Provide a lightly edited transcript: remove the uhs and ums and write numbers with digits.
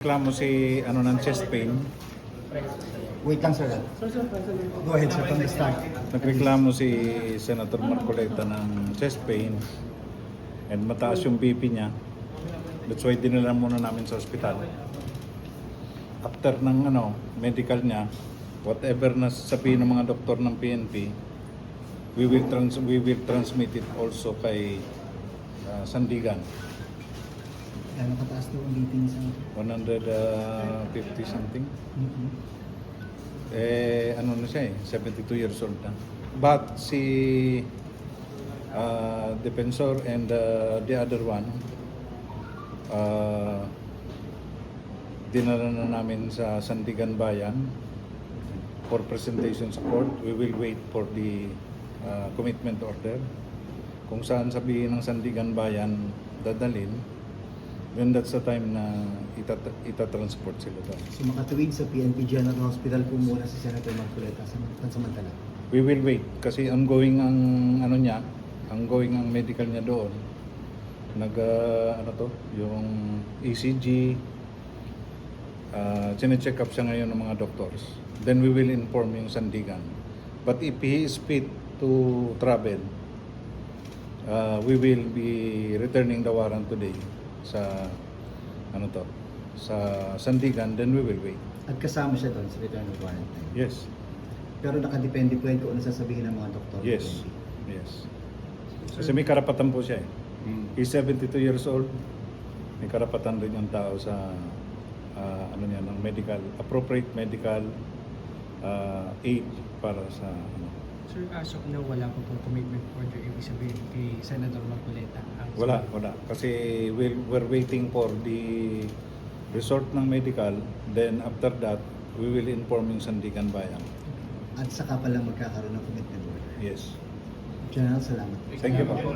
Reklamo si ng chest pain. Wait lang, sir. Go ahead, sir, from the start. Nagreklamo si Senator Marcoleta ng chest pain and mataas yung BP niya. That's why dinala muna namin sa ospital. After ng medical niya, whatever na sasabihin ng mga doktor ng PNP, we will transmit it also kay Sandigan. Ano kataas daw ang BP niya sa 150 something. Na siya 72 years old na. But si Defensor and the other one, dinala na namin sa Sandigan Bayan for presentation sa court. We will wait for the commitment order. Kung saan sabihin ng Sandigan Bayan dadalhin, then that's the time na itatransport sila doon. So makatuwid sa PNP General Hospital po muna si Senator Marcoleta pansamantala. We will wait kasi ongoing ang ongoing ang medical niya doon. Yung ECG, chine-check up siya ngayon ng mga doctors. Then we will inform yung Sandigan. But if he is fit to travel, we will be returning the warrant today sa sa Sandigan, then we will wait. At kasama siya doon sa return of warrant. Yes. Pero nakadepende po yan kung ano sasabihin ng mga doktor. Yes. Yes. Kasi may karapatan po siya . He's 72 years old. May karapatan din yung tao sa ng appropriate medical aid para sa Sir, as of now, wala po pong commitment order ibig sabihin kay Senator Marcoleta? Wala. Kasi we're waiting for the result ng medical. Then after that, we will inform yung Sandigan Bayan. At saka pa lang magkakaroon ng commitment order. Yes. General, salamat. Thank you po.